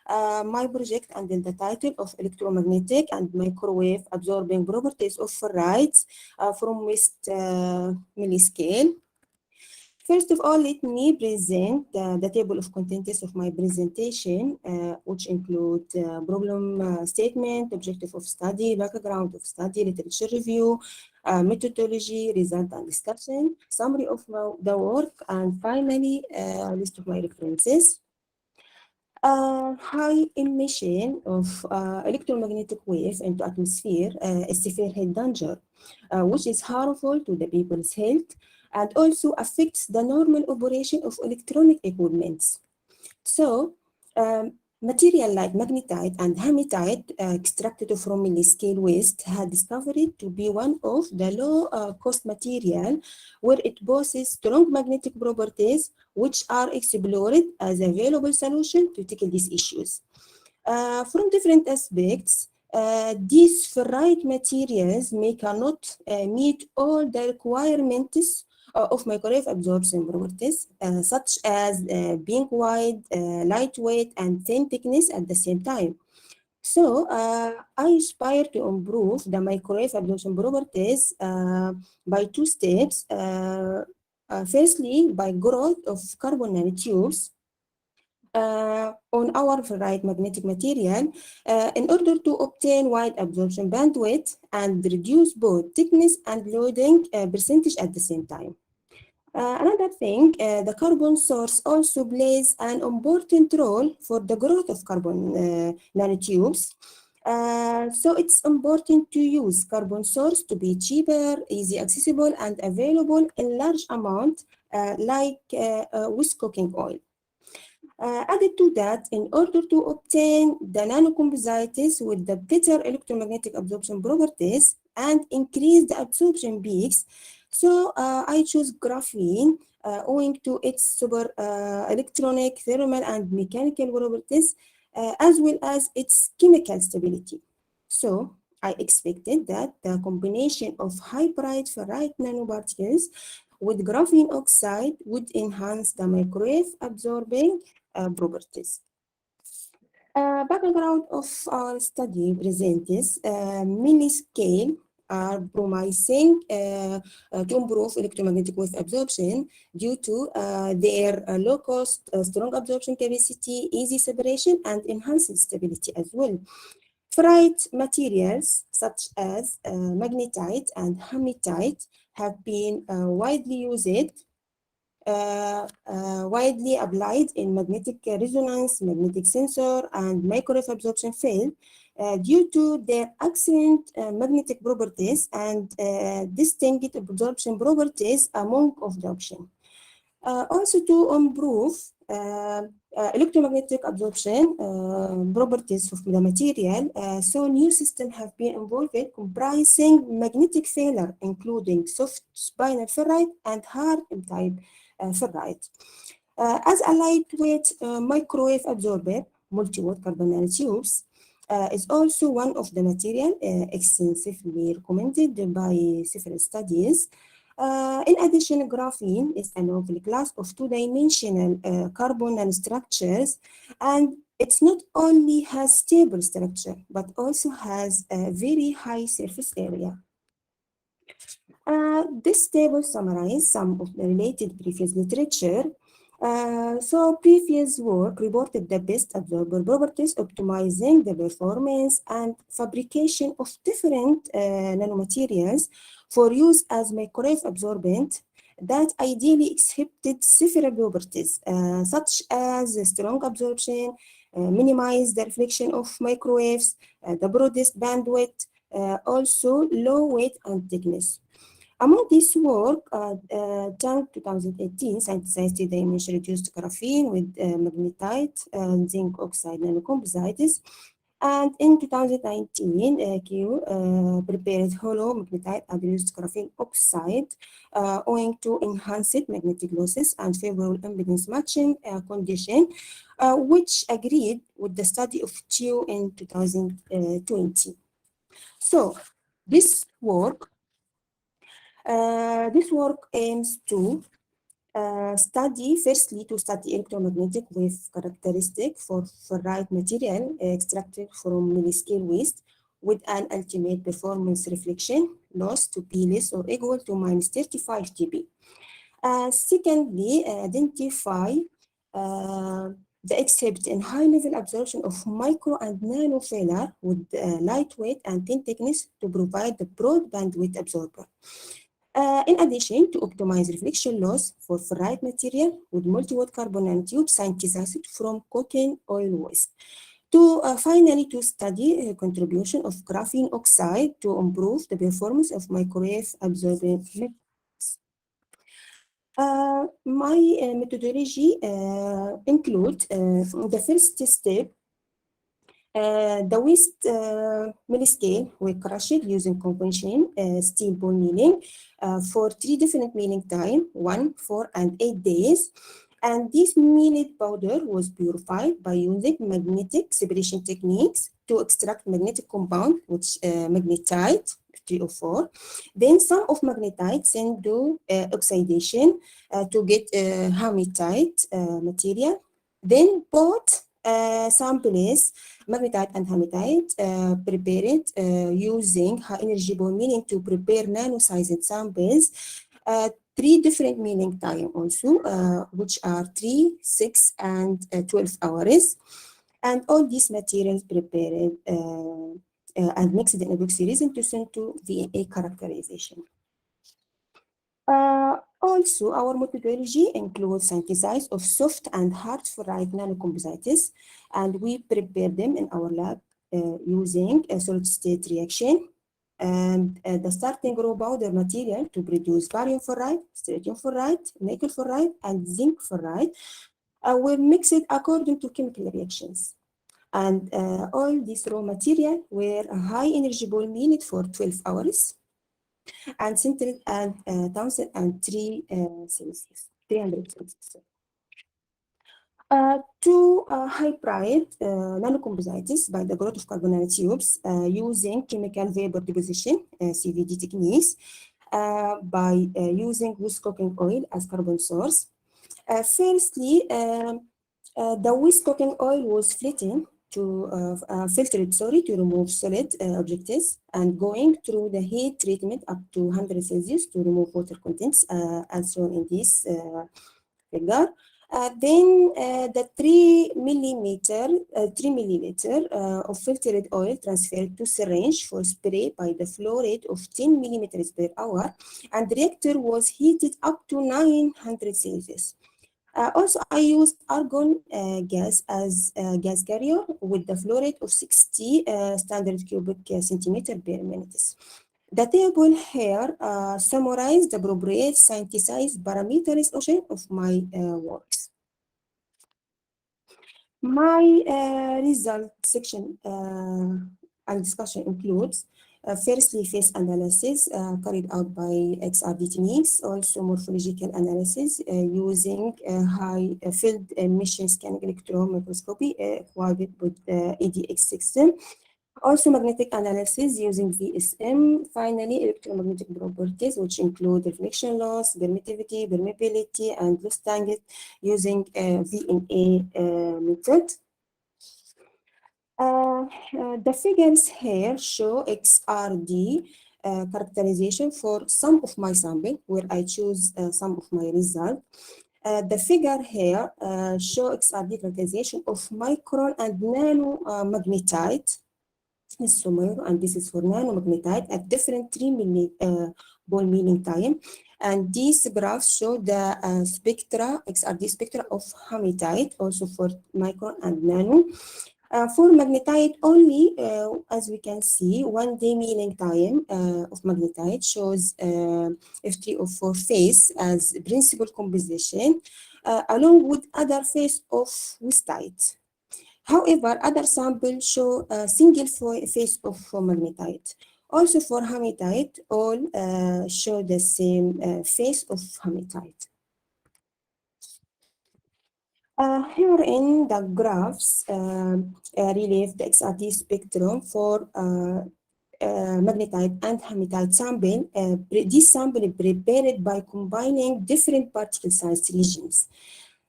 My project under the title of Electromagnetic and Microwave Absorbing Properties of Ferrites from West milliscale. First of all, let me present the table of contents of my presentation, which include problem statement, objective of study, background of study, literature review, methodology, result and discussion, summary of the work, and finally, a list of my references. High emission of electromagnetic wave into atmosphere is severe health danger, which is harmful to the people's health and also affects the normal operation of electronic equipments. So, material like magnetite and hematite extracted from milliscale waste had discovered to be one of the low-cost material where it possesses strong magnetic properties which are explored as a valuable solution to tackle these issues. From different aspects, these ferrite materials may cannot meet all the requirements of microwave absorption properties, such as being wide, lightweight, and thin thickness at the same time. So I aspire to improve the microwave absorption properties by two steps. Firstly, by growth of carbon nanotubes on our ferrite magnetic material in order to obtain wide absorption bandwidth and reduce both thickness and loading percentage at the same time. Another thing, the carbon source also plays an important role for the growth of carbon nanotubes. So it's important to use carbon source to be cheaper, easy accessible, and available in large amount, like with cooking oil. Added to that, in order to obtain the nanocomposites with the better electromagnetic absorption properties and increase the absorption peaks, so I choose graphene owing to its super electronic, thermal, and mechanical properties, as well as its chemical stability. So I expected that the combination of high-bright ferrite nanoparticles with graphene oxide would enhance the microwave absorbing properties. Background of our study presents milliscale are promising to improve electromagnetic wave absorption due to their low cost, strong absorption capacity, easy separation, and enhanced stability as well. Ferrite materials such as magnetite and hematite have been widely used widely applied in magnetic resonance, magnetic sensor, and microwave absorption field due to their excellent magnetic properties and distinct absorption properties among of the option. Also to improve electromagnetic absorption properties of the material, so new systems have been involved comprising magnetic failure, including soft spinel ferrite and hard type ferrite. As a lightweight microwave absorber, multi-watt carbon nanotubes is also one of the material extensively recommended by several studies. In addition, graphene is a novel class of two-dimensional carbon nanostructures, and it's not only has stable structure, but also has a very high surface area. This table summarizes some of the related previous literature. So previous work reported the best absorber properties, optimizing the performance and fabrication of different nanomaterials for use as microwave absorbent that ideally exhibited several properties, such as strong absorption, minimize the reflection of microwaves, the broadest bandwidth, also low weight and thickness. Among this work, done 2018, synthesized three-dimensional reduced graphene with magnetite and zinc oxide nanocomposites. And in 2019, Q prepared hollow magnetite and reduced graphene oxide owing to enhanced magnetic losses and favorable impedance matching condition, which agreed with the study of TU in 2020. So this work aims to study electromagnetic wave characteristic for ferrite material extracted from milliscale waste with an ultimate performance reflection loss to be less or equal to minus 35 dB. Secondly, identify the exhibit in high-level absorption of micro and nano failure with lightweight and thin thickness to provide the broad bandwidth absorber. In addition, to optimize reflection loss for ferrite material with multi-watt carbon nanotubes synthesized from coking oil waste. Finally, to study contribution of graphene oxide to improve the performance of microwave absorbent methods. My methodology includes the first step. The waste milliscale we crushed using conventional steel ball milling for 3 different milling time, 1, 4, and 8 days. And this milled powder was purified by using magnetic separation techniques to extract magnetic compound, which magnetite, 304. Then some of magnetite sent to oxidation to get hematite material. Then both samples, magnetite and hematite, prepared using high energy ball milling to prepare nano-sized samples. 3 different milling time also, which are 3, 6, and 12 hours. And all these materials prepared and mixed in epoxy resin to send to VNA characterization. Also, our methodology includes synthesis of soft and hard ferrite nanocomposites, and we prepare them in our lab using a solid-state reaction. And the starting raw powder material to produce barium ferrite, strontium ferrite, nickel ferrite, and zinc ferrite were mixed according to chemical reactions. And all these raw material were high energy ball milled for 12 hours and centered at 1,003 Celsius, 300 Celsius. Two hybrid nanocomposites by the growth of carbon nanotubes using chemical vapor deposition, CVD techniques, by using waste cooking oil as carbon source. Firstly, the waste cooking oil was filtered to remove solid objects and going through the heat treatment up to 100 Celsius to remove water contents, as shown in this figure. Then the 3 milliliter of filtered oil transferred to syringe for spray by the flow rate of 10 millimeters per hour, and the reactor was heated up to 900 Celsius. Also, I used argon gas as a gas carrier with the flow rate of 60 standard cubic centimeter per minute. The table here summarizes the appropriate synthesized parameters of my works. My result section and discussion includes firstly, phase analysis carried out by XRD techniques, also morphological analysis using high field emission scanning electron microscopy equipped with EDX system, Also, magnetic analysis using VSM. Finally, electromagnetic properties, which include reflection loss, permittivity, permeability, and loss tangent using VNA method. The figures here show XRD characterization for some of my sample, where I choose some of my result. The figure here show XRD characterization of micron and nano magnetite. This is for and this is for nanomagnetite at different 3 ball milling time. And these graphs show the spectra, XRD spectra of hematite, also for micron and nano. For magnetite only, as we can see, 1 day milling time of magnetite shows F3O4 phase as principal composition, along with other phase of wistite. However, other samples show a single phase of magnetite. Also for hematite, all show the same phase of hematite. Here in the graphs, relief the XRD spectrum for magnetite and hematite sample. This sample is prepared by combining different particle size regions.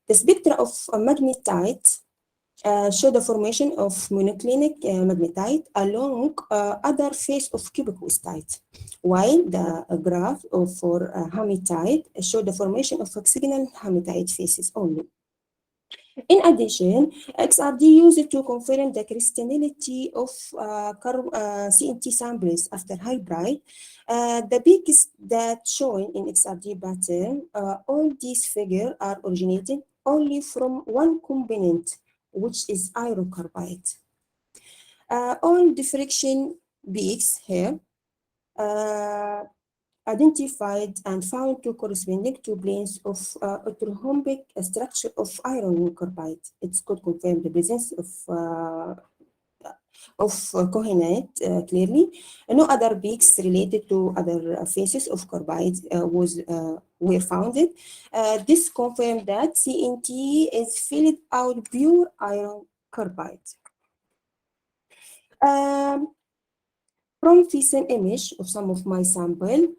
The spectra of magnetite show the formation of monoclinic magnetite along other phase of cubic wistite, while the graph for hematite show the formation of hexagonal hematite phases only. In addition, XRD used to confirm the crystallinity of CNT samples after hybrid. The peaks that shown in XRD pattern, all these figures are originated only from one component, which is iron carbide. All diffraction peaks here identified and found to corresponding to planes of orthorhombic structure of iron carbide. It's could confirm the presence of cohenate clearly. No other peaks related to other phases of carbide were founded. This confirmed that CNT is filled out pure iron carbide. From this image of some of my sample,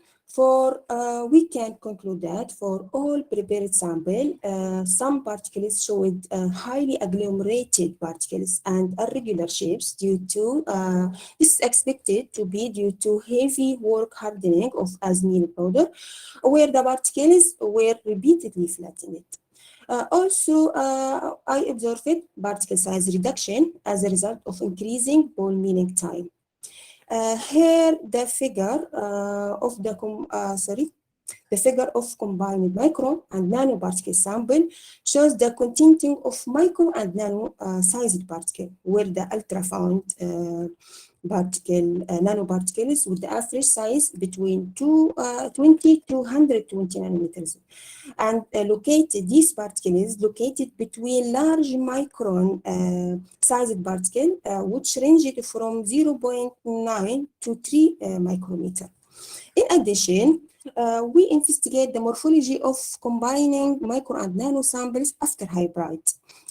we can conclude that for all prepared sample, some particles showed highly agglomerated particles and irregular shapes due to, this is expected to be due to heavy work hardening of asmeal powder, where the particles were repeatedly flattened. Also, I observed particle size reduction as a result of increasing ball milling time. Here, the figure of the figure of combined micro and nanoparticle sample shows the contenting of micro and nano sized particle, where the ultra-fine nanoparticles with the average size between 20 to 120 nanometers, and these particles located between large micron sized particle, which ranged from 0.9 to 3 micrometer. In addition, we investigate the morphology of combining micro and nano samples after hybrid,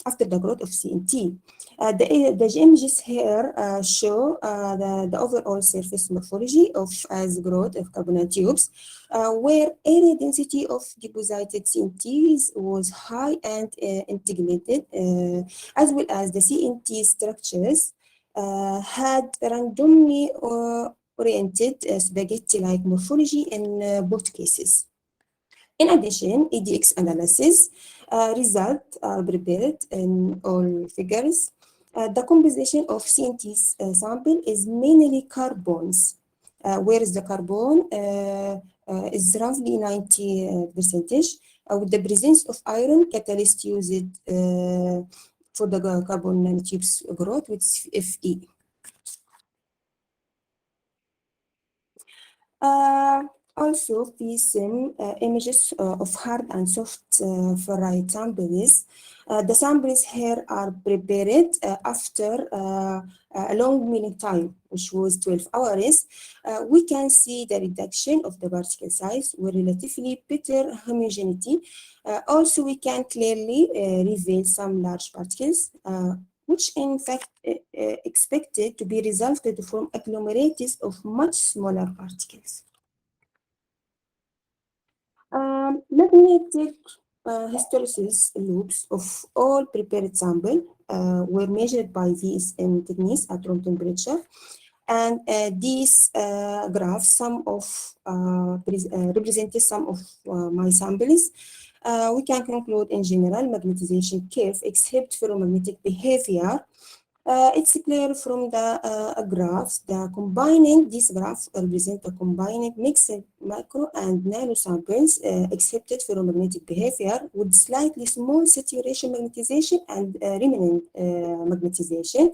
after the growth of CNT. The images here show the overall surface morphology of as growth of carbonate tubes, where area density of deposited CNTs was high and integrated, as well as the CNT structures had randomly oriented spaghetti-like morphology in both cases. In addition, EDX analysis results are prepared in all figures. The composition of CNT sample is mainly carbons, whereas the carbon is roughly 90%, with the presence of iron catalyst used for the carbon nanotubes growth with Fe. Also, these images of hard and soft ferrite samples. The samples here are prepared after a long milling time, which was 12 hours. We can see the reduction of the particle size with relatively better homogeneity. Also, we can clearly reveal some large particles which in fact expected to be resulted from agglomerates of much smaller particles. Let me take hysteresis loops of all prepared samples were measured by VSM techniques at room temperature. And these graphs, some of represented some of my samples. We can conclude in general magnetization curve except ferromagnetic behavior. It's clear from the graphs, these graphs represent the combining mixed micro and nano samples excepted ferromagnetic behavior with slightly small saturation magnetization and remnant magnetization.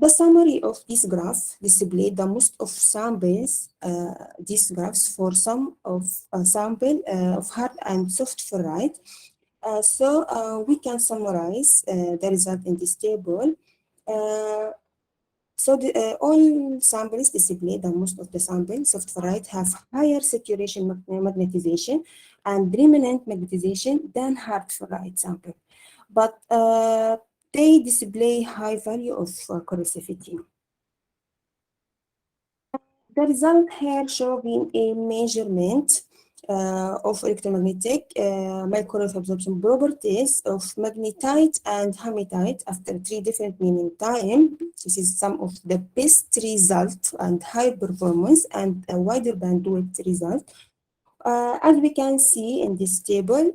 The summary of this graph displays the most of samples, these graphs for some of sample of hard and soft ferrite. So we can summarize the result in this table. All samples display that most of the samples of ferrite have higher saturation magnetization and remnant magnetization than hard ferrite sample. But they display high value of corrosivity. The result here showing a measurement of electromagnetic microwave absorption properties of magnetite and hematite after 3 different meaning time. This is some of the best result and high performance and a wider bandwidth result. As we can see in this table,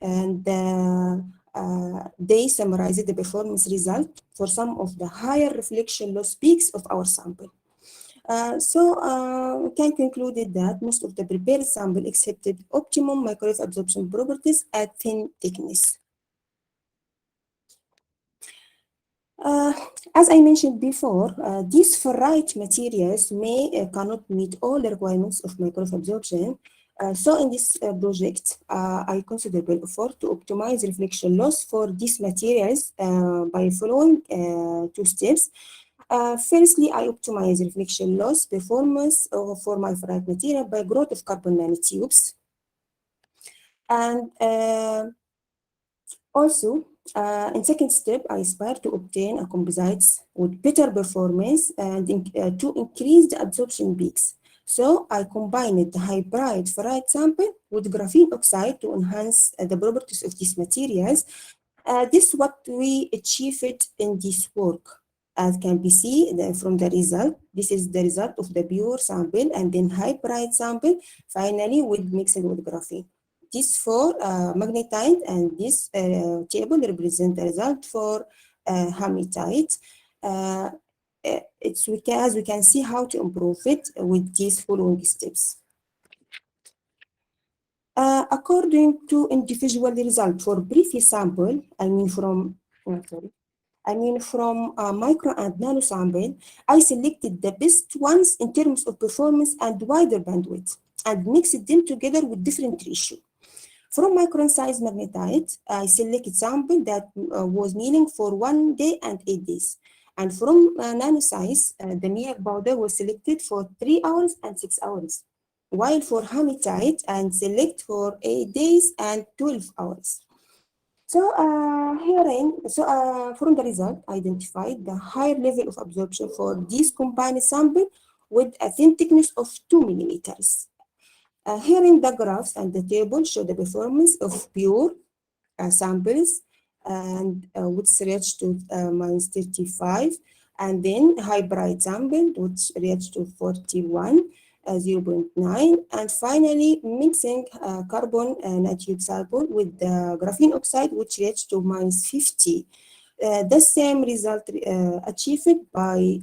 and they summarize the performance result for some of the higher reflection loss peaks of our sample. We can conclude that most of the prepared sample accepted optimum microwave absorption properties at thin thickness. As I mentioned before, these ferrite materials cannot meet all the requirements of microwave absorption. So in this project, I considerable effort to optimize reflection loss for these materials by following 2 steps. Firstly, I optimize reflection loss performance for my ferrite material by growth of carbon nanotubes. And also, in second step, I aspire to obtain a composites with better performance and to increase the absorption peaks. So I combined the hybrid ferrite sample with graphene oxide to enhance the properties of these materials. This is what we achieved in this work. As can be seen from the result, this is the result of the pure sample and then hybrid sample, finally with mixing with graphene. This for magnetite and this table represent the result for hematite. As we can see how to improve it with these following steps. According to individual result for previous sample, from micro and nano sample, I selected the best ones in terms of performance and wider bandwidth and mixed them together with different ratio. From micron size magnetite, I selected sample that was milling for 1 day and 8 days. And from nano size, the milling powder was selected for 3 hours and 6 hours. While for hematite, I select for 8 days and 12 hours. So from the result, I identified the higher level of absorption for this combined sample with a thin thickness of 2 millimeters. Here in the graphs and the table show the performance of pure samples and which reached to -35, and then hybrid sample which reached to 41, 0.9, and finally mixing carbon nanotube sample with the graphene oxide which reached to -50. The same result achieved by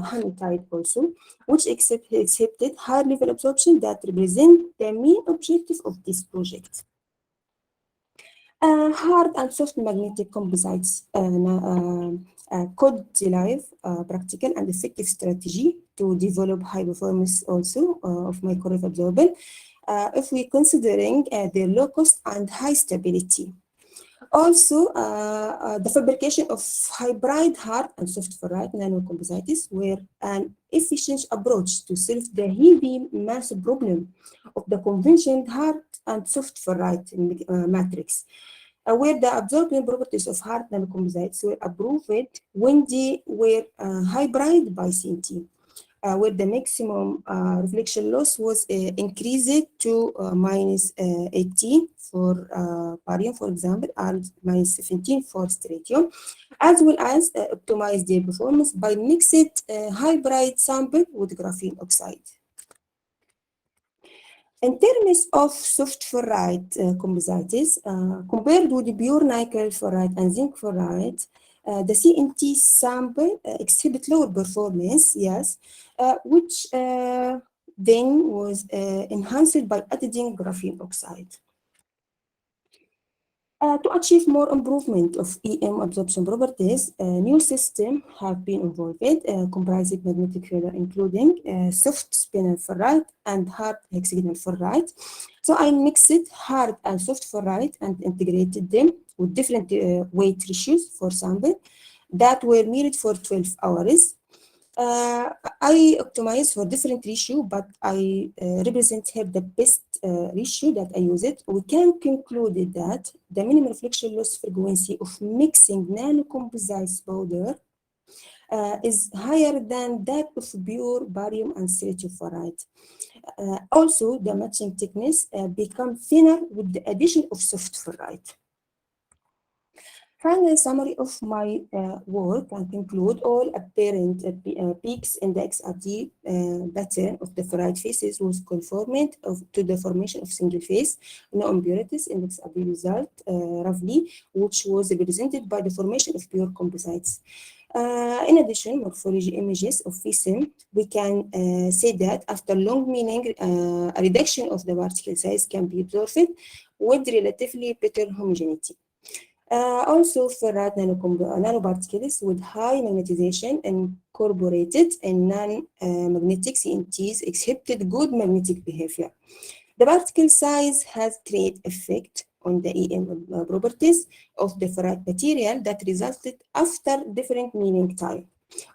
hematite also, which accepted high level absorption that represent the main objective of this project. Hard and soft magnetic composites could derive practical and effective strategy to develop high performance also of microwave absorbent if we considering their low cost and high stability. Also, the fabrication of hybrid hard and soft ferrite nanocomposites were an efficient approach to solve the heavy mass problem of the conventional hard and soft ferrite matrix. where the absorbing properties of hard nanocomposites were approved when they were hybrid by CNT. Where the maximum reflection loss was increased to minus 18 for barium, for example, and minus 17 for strontium, as well as optimize their performance by mixed hybrid sample with graphene oxide. In terms of soft ferrite composites, compared with the pure nickel ferrite and zinc ferrite, the CNT sample exhibit lower performance, yes, which then was enhanced by adding graphene oxide. To achieve more improvement of EM absorption properties, new systems have been involved, comprising magnetic field, including soft spinel ferrite and hard hexagonal ferrite. So I mixed hard and soft ferrite and integrated them with different weight ratios for sample that were needed for 12 hours. I optimize for different ratio, but I represent here the best ratio that I use it. We can conclude that the minimum reflection loss frequency of mixing nanocomposites powder is higher than that of pure barium and silicon ferrite. Also, the matching thickness becomes thinner with the addition of soft ferrite. Final summary of my work can conclude all apparent peaks in the XRT pattern of the ferrite faces was conformant to the formation of single phase, no impurities in XRT result roughly, which was represented by the formation of pure composites. In addition, morphology images of FISM, we can say that after long meaning, a reduction of the particle size can be observed with relatively better homogeneity. Also, ferrite nanoparticles with high magnetization incorporated in non-magnetic CNTs exhibited good magnetic behavior. The particle size has great effect on the EM properties of the ferrite material that resulted after different meaning time.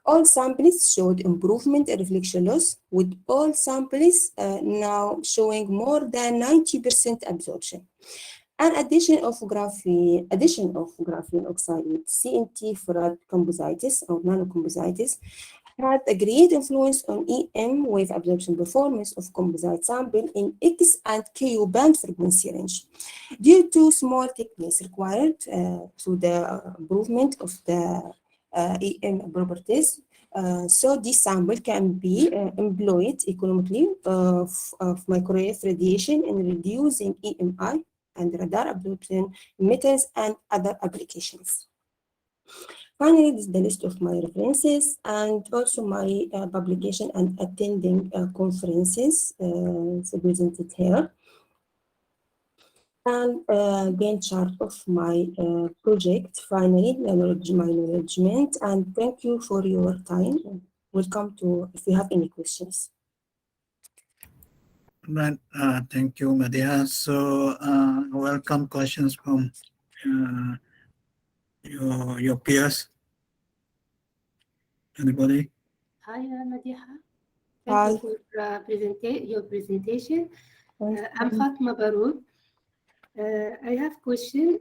All samples showed improvement in reflection loss, with all samples now showing more than 90% absorption. An addition of graphene oxide with CNT ferrite composites or nanocomposites had a great influence on EM wave absorption performance of composite sample in X and Ku band frequency range. Due to small thickness required through the improvement of the EM properties, so this sample can be employed economically of microwave radiation in reducing EMI and radar absorption methods and other applications. Finally, this is the list of my references and also my publication and attending conferences presented here. And again, chart of my project, finally, my acknowledgement, and thank you for your time. Welcome to, if you have any questions. Right. Thank you, Madiha. So, welcome questions from your peers. Anybody? Hi, Madiha. Hi. Thank you for your presentation. Thank I'm you. Fatma Baroud. I have a question.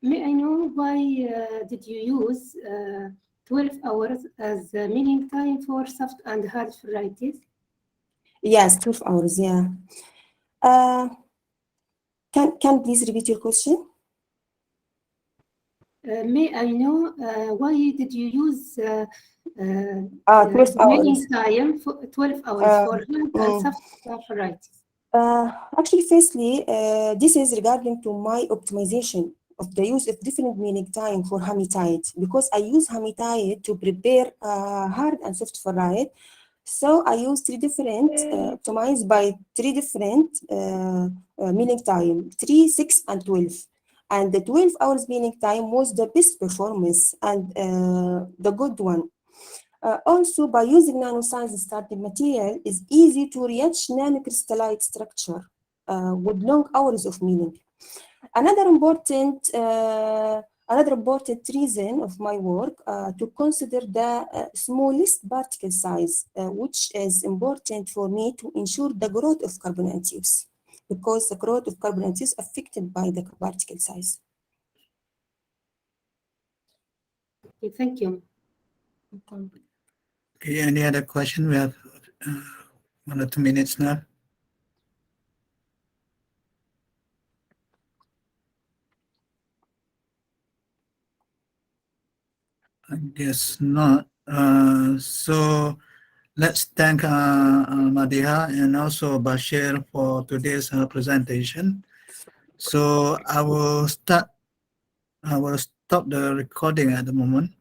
May I know why did you use 12 hours as the milling time for soft and hard ferrites? Yes, 12 hours, yeah. Can please repeat your question? May I know why did you use 12 the milling hours. time for 12 hours for hard and soft ferrites? Actually, firstly, this is regarding to my optimization of the use of different milling time for hematite, because I use hematite to prepare hard and soft ferrite. So I use three different, optimized by three different milling time, 3, 6, and 12. And the 12 hours milling time was the best performance and the good one. Also, by using nanoscience starting material, is easy to reach nanocrystallite structure with long hours of milling. Another important reason of my work to consider the smallest particle size, which is important for me to ensure the growth of carbon nanotubes, because the growth of carbon nanotubes is affected by the particle size. Okay, thank you. Okay, any other question? We have 1 or 2 minutes now. I guess not. So let's thank Madiha and also Bashir for today's presentation. So I will stop the recording at the moment.